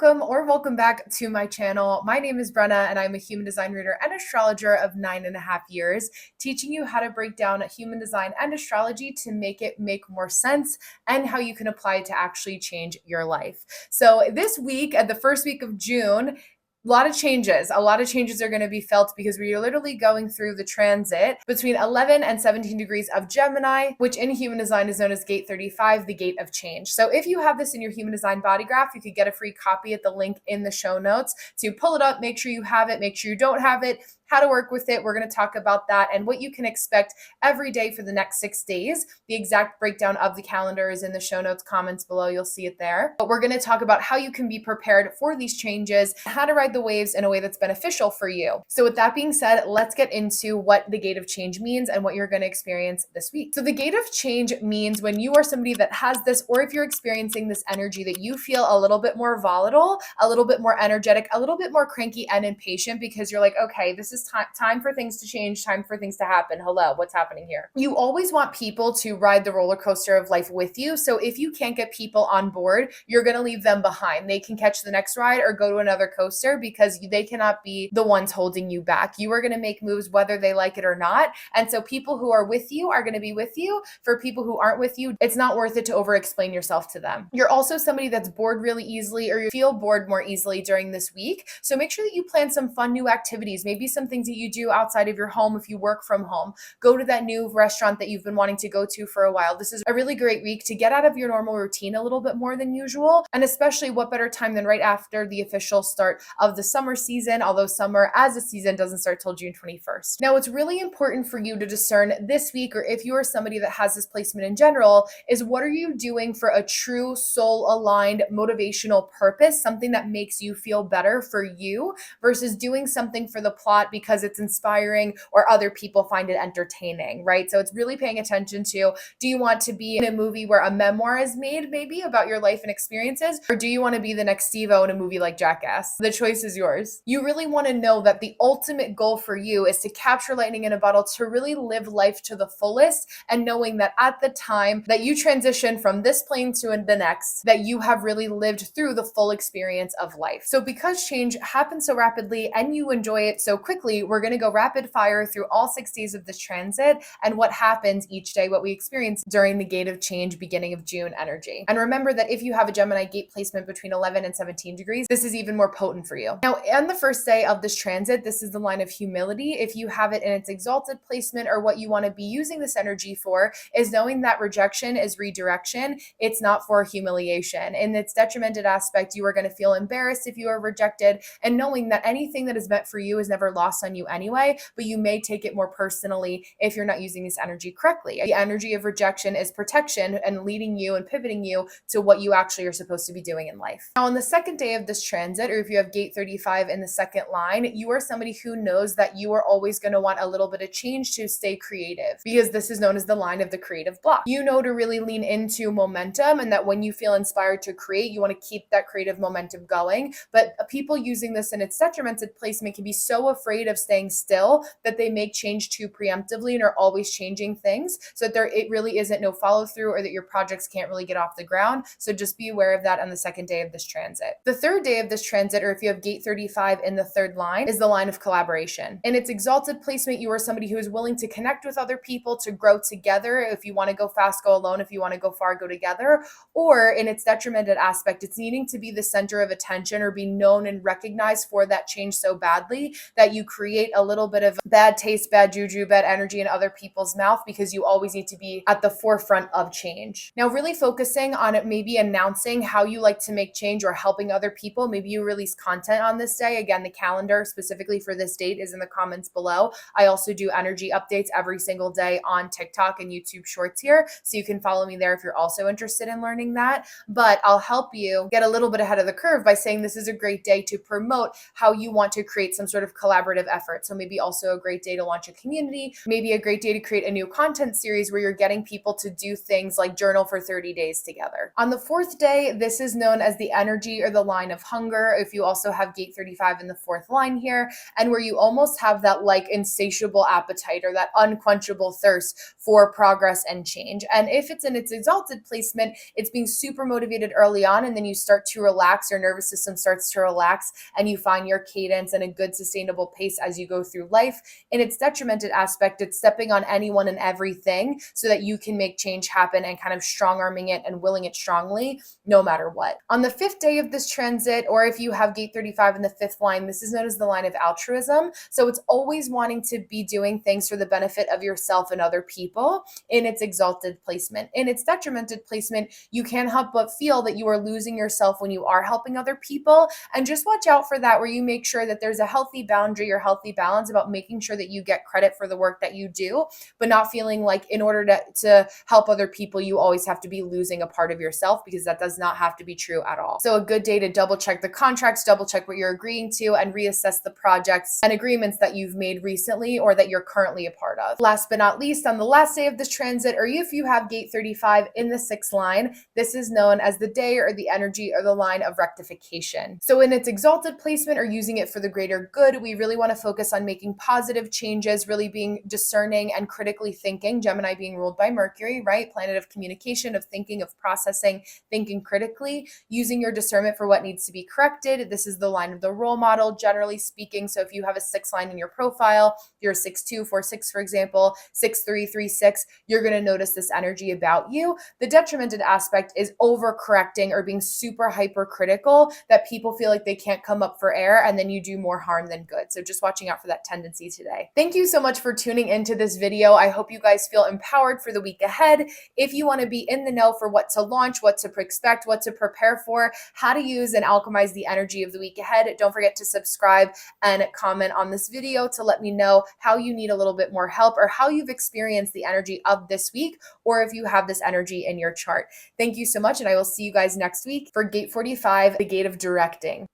welcome back to my channel. My name is Brenna and I'm a human design reader and astrologer of 9.5 years, teaching you how to break down human design and astrology to make it make more sense and how you can apply it to actually change your life. So this week, at the first week of June, a lot of changes are going to be felt because we're literally going through the transit between 11 and 17 degrees of Gemini, which in human design is known as gate 35, the gate of change. So if you have this in your human design body graph, you could get a free copy at the link in the show notes to pull it up, make sure you have it, make sure you don't have it, how to work with it. We're going to talk about that and what you can expect every day for the next 6 days. The exact breakdown of the calendar is in the show notes comments below. You'll see it there. But we're going to talk about how you can be prepared for these changes, how to ride the waves in a way that's beneficial for you. So with that being said, let's get into what the gate of change means and what you're going to experience this week. So the gate of change means when you are somebody that has this, or if you're experiencing this energy that you feel a little bit more volatile, a little bit more energetic, a little bit more cranky and impatient because you're like, okay, this is time for things to change, time for things to happen. Hello, what's happening here? You always want people to ride the roller coaster of life with you. So if you can't get people on board, you're going to leave them behind. They can catch the next ride or go to another coaster because they cannot be the ones holding you back. You are going to make moves whether they like it or not. And so people who are with you are going to be with you. For people who aren't with you, it's not worth it to over-explain yourself to them. You're also somebody that's bored really easily, or you feel bored more easily during this week. So make sure that you plan some fun new activities, maybe some things that you do outside of your home if you work from home. Go to that new restaurant that you've been wanting to go to for a while. This is a really great week to get out of your normal routine a little bit more than usual. And especially, what better time than right after the official start of the summer season, although summer as a season doesn't start till June 21st. Now, what's really important for you to discern this week, or if you are somebody that has this placement in general, is what are you doing for a true soul-aligned motivational purpose, something that makes you feel better for you versus doing something for the plot because it's inspiring or other people find it entertaining, right? So it's really paying attention to, do you want to be in a movie where a memoir is made maybe about your life and experiences, or do you want to be the next Steve-O in a movie like Jackass? The choice is yours. You really want to know that the ultimate goal for you is to capture lightning in a bottle, to really live life to the fullest, and knowing that at the time that you transition from this plane to the next, that you have really lived through the full experience of life. So because change happens so rapidly and you enjoy it so quickly, we're going to go rapid fire through all 6 days of this transit and what happens each day, what we experience during the gate of change, beginning of June energy. And remember that if you have a Gemini gate placement between 11 and 17 degrees, this is even more potent for you. Now, on the first day of this transit, this is the line of humility. If you have it in its exalted placement, or what you want to be using this energy for is knowing that rejection is redirection. It's not for humiliation. In its detrimented aspect, you are going to feel embarrassed if you are rejected, and knowing that anything that is meant for you is never lost on you anyway, but you may take it more personally if you're not using this energy correctly. The energy of rejection is protection and leading you and pivoting you to what you actually are supposed to be doing in life. Now, on the second day of this transit, or if you have gate 35 in the second line, you are somebody who knows that you are always going to want a little bit of change to stay creative, because this is known as the line of the creative block. You know to really lean into momentum, and that when you feel inspired to create, you want to keep that creative momentum going. But people using this in its detrimented placement can be so afraid of staying still that they make change too preemptively and are always changing things, so that it really isn't no follow through, or that your projects can't really get off the ground. So just be aware of that on the second day of this transit. The third day of this transit, or if you have gate 35 in the third line, is the line of collaboration. In its exalted placement, you are somebody who is willing to connect with other people, to grow together. If you want to go fast, go alone. If you want to go far, go together. Or in its detrimented aspect, it's needing to be the center of attention, or be known and recognized for that change so badly that you create a little bit of bad taste, bad juju, bad energy in other people's mouth, because you always need to be at the forefront of change. Now, really focusing on it, maybe announcing how you like to make change or helping other people. Maybe you release content on this day. Again, the calendar specifically for this date is in the comments below. I also do energy updates every single day on TikTok and YouTube Shorts here, so you can follow me there if you're also interested in learning that. But I'll help you get a little bit ahead of the curve by saying this is a great day to promote how you want to create some sort of collaborative creative effort. So maybe also a great day to launch a community, maybe a great day to create a new content series where you're getting people to do things like journal for 30 days together. On the fourth day, this is known as the energy or the line of hunger. If you also have gate 35 in the fourth line here, and where you almost have that like insatiable appetite or that unquenchable thirst for progress and change. And if it's in its exalted placement, it's being super motivated early on, and then you start to relax, your nervous system starts to relax, and you find your cadence and a good sustainable pace as you go through life. In its detrimented aspect, it's stepping on anyone and everything so that you can make change happen and kind of strong arming it and willing it strongly no matter what. On the fifth day of this transit, or if you have gate 35 in the fifth line, this is known as the line of altruism. So it's always wanting to be doing things for the benefit of yourself and other people in its exalted placement. In its detrimented placement, you can't help but feel that you are losing yourself when you are helping other people. And just watch out for that, where you make sure that there's a healthy boundary or healthy balance about making sure that you get credit for the work that you do, but not feeling like in order to help other people, you always have to be losing a part of yourself, because that does not have to be true at all. So a good day to double check the contracts, double check what you're agreeing to, and reassess the projects and agreements that you've made recently or that you're currently a part of. Last but not least, on the last day of this transit, or if you have gate 35 in the sixth line, this is known as the day or the energy or the line of rectification. So in its exalted placement, or using it for the greater good, we really want to focus on making positive changes, really being discerning and critically thinking. Gemini being ruled by Mercury, right? Planet of communication, of thinking, of processing, thinking critically, using your discernment for what needs to be corrected. This is the line of the role model, generally speaking. So if you have a 6 line in your profile, you're a 6'2", 4'6", for example, 6'3", 3'6", you're going to notice this energy about you. The detrimented aspect is overcorrecting or being super hypercritical, that people feel like they can't come up for air, and then you do more harm than good. So just watching out for that tendency today. Thank you so much for tuning into this video. I hope you guys feel empowered for the week ahead. If you want to be in the know for what to launch, what to expect, what to prepare for, how to use and alchemize the energy of the week ahead, don't forget to subscribe and comment on this video to let me know how you need a little bit more help, or how you've experienced the energy of this week, or if you have this energy in your chart. Thank you so much, and I will see you guys next week for Gate 45, the Gate of Directing.